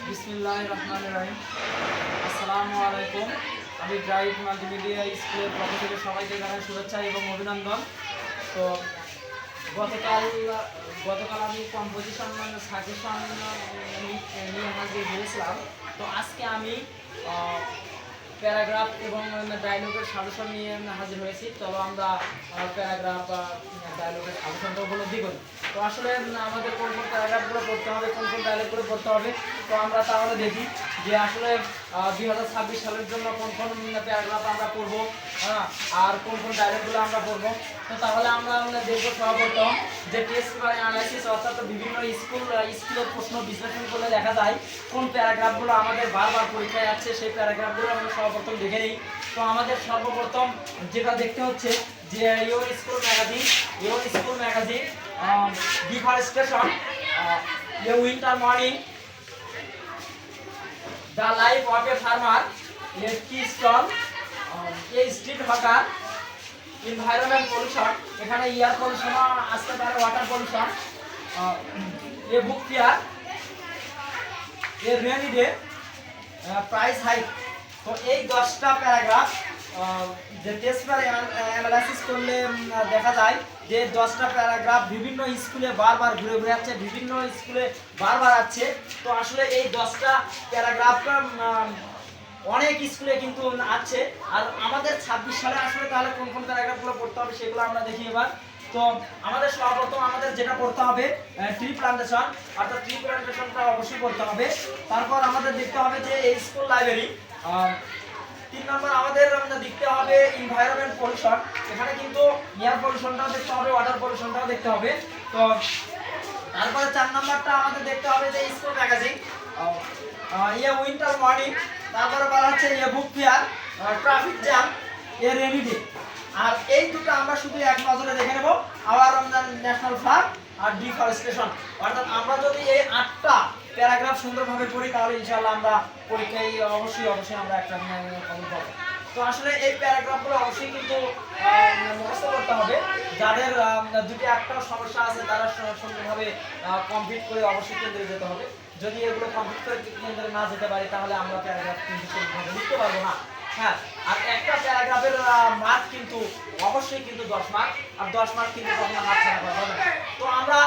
বিসমিল্লাহির রহমানির রহিম। আসসালামু আলাইকুম। আমি ব্রাইট মাল্টিমিডিয়া স্কুলের পক্ষ থেকে সবাইকে জানাই শুভেচ্ছা এবং অভিনন্দন। তো গতকাল গতকাল আমি কম্পোজিশন সাজেশন নিয়ে হাজির হয়েছিলাম। তো আজকে আমি প্যারাগ্রাফ এবং ডায়লগের সাজেশন নিয়ে হাজির হয়েছি। চলো আমরা প্যারাগ্রাফ বা ডায়লগের সাজেশনটা উপলব্ধি করি। তো আসলে আমাদের কোন কোন প্যারাগ্রাফগুলো পড়তে হবে, কোন কোন ডায়লগগুলো পড়তে হবে, তো আমরা তাহলে দেখি যে আসলে 2026 সালের জন্য কোন কোন প্যারাগ্রাফ আমরা পড়বো, আর কোন কোন ডায়লগগুলো আমরা পড়বো। তো তাহলে আমরা দেখবো সর্বপ্রথম যে টেস্ট অ্যানালাইসিস, অর্থাৎ বিভিন্ন স্কুলের প্রশ্ন বিশ্লেষণ করলে দেখা যায় কোন প্যারাগ্রাফগুলো আমাদের বারবার পরীক্ষায় আসছে, সেই প্যারাগ্রাফগুলো আমরা সর্বপ্রথম দেখে নিই। তো আমাদের সর্বপ্রথম যেটা দেখতে হচ্ছে যে your school magazine deforestation, a winter morning, the life of a farmer, a tea stall, a street hawker, environment pollution, এখানে এয়ার পলিউশন আসতে পারে, water pollution, a book fair, a rainy day, price hike. তো এই 10টা paragraph যে test analysis করলে দেখা যায় যে 10টা প্যারাগ্রাফ বিভিন্ন স্কুলে বারবার ঘুরে ঘুরে যাচ্ছে, বিভিন্ন স্কুলে বারবার আছে। তো আসলে এই 10টা প্যারাগ্রাফ অনেক স্কুলে কিন্তু আছে। আর আমাদের 26 সালে আসলে তাহলে কোন কোন প্যারাগ্রাফগুলো পড়তে হবে সেগুলো আমরা দেখি এবার। তো আমাদের সর্বপ্রথম আমাদের যেটা পড়তে হবে ট্রি প্লান্টেশন, অর্থাৎ ট্রি প্লান্টেশনটা অবশ্যই পড়তে হবে। তারপর আমাদের দেখতে হবে যে এই স্কুল লাইব্রেরি। 3 নম্বর আমাদের দেখতে হবে এনভায়রনমেন্ট পলিউশন, এখানে কিন্তু এয়ার পলিউশনটাও দেখতে হবে, ওয়াটার পলিউশনটাও দেখতে হবে। তো তারপরে 4 নম্বরটা আমাদের দেখতে হবে যে school magazine, a winter morning, তারপরে বলা হচ্ছে a book fair, traffic jam, a rainy day. আর এই দুটো আমরা শুধু এক নজরে দেখে নেব, আওয়ার রমজান ন্যাশনাল ফ্ল্যাগ আর ডিফরেস্টেশন। অর্থাৎ আমরা যদি এই 8টা প্যারাগ্রাফ সুন্দরভাবে পড়ি তাহলে ইনশাআল্লাহ আমরা পরীক্ষায় অবশ্যই আমরা একটা কমন পাবো। তো আসলে এই প্যারাগ্রাফগুলো অবশ্যই কিন্তু মুখস্থ করতে হবে। যাদের দুটি একটা সমস্যা আছে তারা সুন্দরভাবে কমপ্লিট করে অবশ্যই কেন্দ্রে যেতে হবে। যদি এগুলো কমপ্লিট করে কেন্দ্রে না যেতে পারি তাহলে আমরা প্যারাগ্রাফ কিন্তু সেইভাবে লিখতে পারবো না। হ্যাঁ, আর একটা প্যারাগ্রাফের মার্ক কিন্তু অবশ্যই কিন্তু 10 মার্ক, আর 10 মার্ক কিন্তু কখনো হাতছাড়া করা হবে না। তো আমরা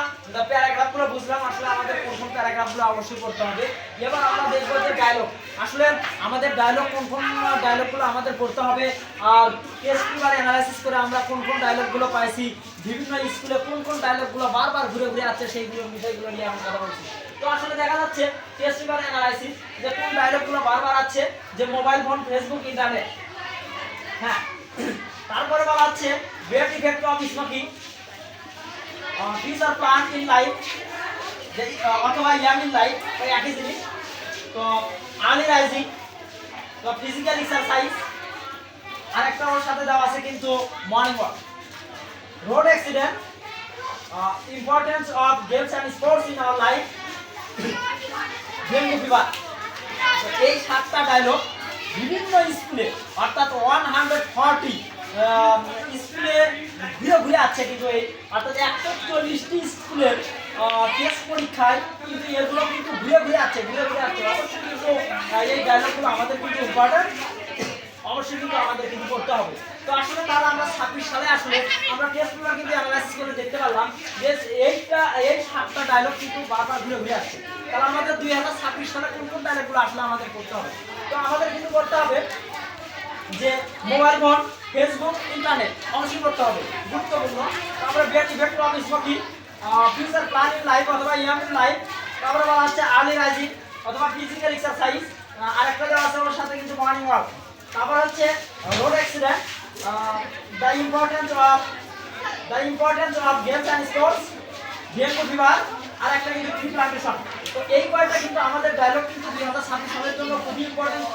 প্যারাগ্রাফগুলো বুঝলাম, আসলে আমাদের কোন প্যারাগ্রাফগুলো অবশ্যই পড়তে হবে। এবার আমরা দেখবো যে ডায়লগ, আসলে আমাদের ডায়লগ কোন ডায়লগগুলো আমাদের পড়তে হবে, আর টেস্ট পেপার অ্যানালাইসিস করে আমরা কোন ডায়লগগুলো পাইছি, বিভিন্ন স্কুলে কোন ডায়লগগুলো বারবার ঘুরে ঘুরে আছে সেইগুলো বিষয়গুলো নিয়ে আমরা কথা বলছি। তো আসলে দেখা যাচ্ছে টেস্ট পেপার অ্যানালাইসিস যে কোন ডায়লগগুলো বারবার আছে, যে মোবাইল ফোন, ফেসবুক, ইন্টারনেট। হ্যাঁ, তারপরে বলা হচ্ছে great effect of smoking, future plan in life, অথবা ইয়াং ইন লাইফ, ওই একই জিনিস। তো আর্লি রাইজিং, তো ফিজিক্যাল এক্সারসাইজ, আরেকটা ওর সাথে দেওয়া আছে কিন্তু morning walk, road accident, importance of games and sports in our life, dengue fever. এই 7টা ডায়লগ বিভিন্ন স্কুলে, অর্থাৎ 140 স্কুলে ঘুরে ঘুরে আছে কিন্তু এই, অর্থাৎ 140টি স্কুলের টেস্ট পরীক্ষায় কিন্তু এগুলো কিন্তু ঘুরে আছে। অবশ্যই কিন্তু এই ডায়লগগুলো আমাদের কিন্তু ইম্পর্টেন্ট, অবশ্যই কিন্তু আমাদের কিন্তু করতে হবে। তো আসলে তাহলে আমরা 26 সালে আসলে আমরা টেস্টগুলো কিন্তু অ্যানালাইসিস করে দেখতে পারলাম যে এই 7টা ডায়লগ কিন্তু বারবার ঘুরে আসছে। তাহলে আমাদের 2026 সালে কোন ডায়লগগুলো আসলে আমাদের করতে হবে। তো আমাদের কিন্তু করতে হবে যে মোবাইল ফোন, ফেসবুক, ইন্টারনেট অবশ্যই করতে হবে, গুরুত্বপূর্ণ। তারপরে great effect of smoking, future plan in life অথবা ইয়াং ইন লাইফ, তারপরে বলা হচ্ছে আর্লি রাইজিং অথবা ফিজিক্যাল এক্সারসাইজ, আরেকটা দেওয়া আছে ওর সাথে কিন্তু মর্নিং ওয়াক। তারপর হচ্ছে road accident, the importance of games and sports, dengue fever, আর একটা কিন্তু ট্রি প্লান্টেশন। তো এই কয়টা কিন্তু আমাদের ডায়লগ কিন্তু 2026 সালের জন্য খুবই ইম্পর্টেন্ট,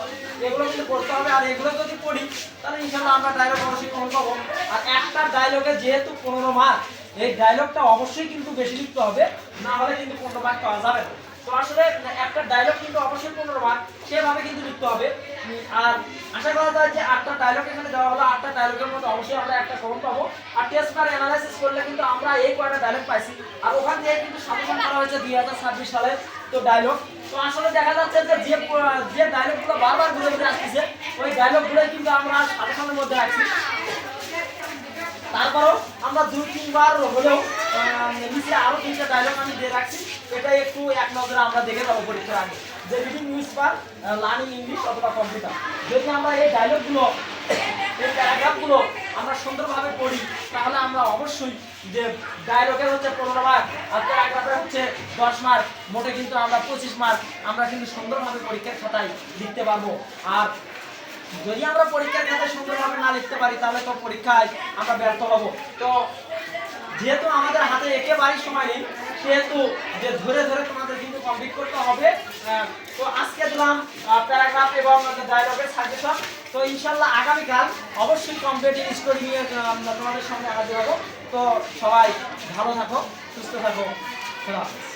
এগুলো কিন্তু পড়তে হবে। আর এগুলো যদি পড়ি তাহলে ইনশাআল্লাহ আমরা ডায়লগ অবশ্যই কমন পাবো। আর একটা ডায়লগে যেহেতু 15 মার্ক, এই ডায়লগটা অবশ্যই কিন্তু বেশি লিখতে হবে, না হলে কিন্তু 15 মার্ক পাওয়া যাবে না। তো আসলে একটা ডায়লগ কিন্তু অবশ্যই 15 মার্ক, সেভাবে কিন্তু লিখতে হবে। আর আশা করা যায় যে 8টা ডায়লগ এখানে দেওয়া হলো, 8টা ডায়লগের মধ্যে অবশ্যই আমরা একটা কমন পাবো। আর টেস্ট পেপার অ্যানালাইসিস করলে কিন্তু আমরা এই কয়টা ডায়লগ পাইছি, আর ওখান থেকে কিন্তু সাজেশন করা হয়েছে 2026 সালের তো ডায়লগ। তো আসলে দেখা যাচ্ছে যে যে ডায়লগগুলো বারবার ঘুরে ঘুরে আসতেছে ওই ডায়লগগুলোই কিন্তু আমরা সাজেশনের মধ্যে রাখছি। তারপরেও আমরা 2-3 বার হলেও নিচে আরো 3টা ডায়লগ আমি দিয়ে রাখছি। এটা একটু এক নজরে আমরা দেখে যাবো পরীক্ষার আগে, যে রিডিং নিউজ বা লার্নিং ইংলিশ অথবা কম্পিউটার। যদি আমরা এই ডায়লগগুলো এই প্যারাগ্রাফগুলো আমরা সুন্দরভাবে পড়ি তাহলে আমরা অবশ্যই যে ডায়লগের হচ্ছে 15 মার্ক আর প্যারাগ্রাফের হচ্ছে 10 মার্ক, মোটে কিন্তু আমরা 25 মার্ক আমরা কিন্তু সুন্দরভাবে পরীক্ষার খাতায় লিখতে পারবো। আর যদি আমরা পরীক্ষার খাতায় সুন্দরভাবে না লিখতে পারি তাহলে তো পরীক্ষায় আমরা ব্যর্থ হব। তো যেহেতু আমাদের হাতে একেবারেই সময় নেই সেহেতু যে ধরে ধরে তোমাদের কিন্তু কমপ্লিট করতে হবে। তো আজকে দিলাম প্যারাগ্রাফ এবং ডায়লগের সাজেশন। তো ইনশাল্লাহ আগামীকাল অবশ্যই কম্পিটিটিভ স্টোরি নিয়ে তোমাদের সামনে হাজির হবো। তো সবাই ভালো থাকো, সুস্থ থাকো, খোদা হাফেজ।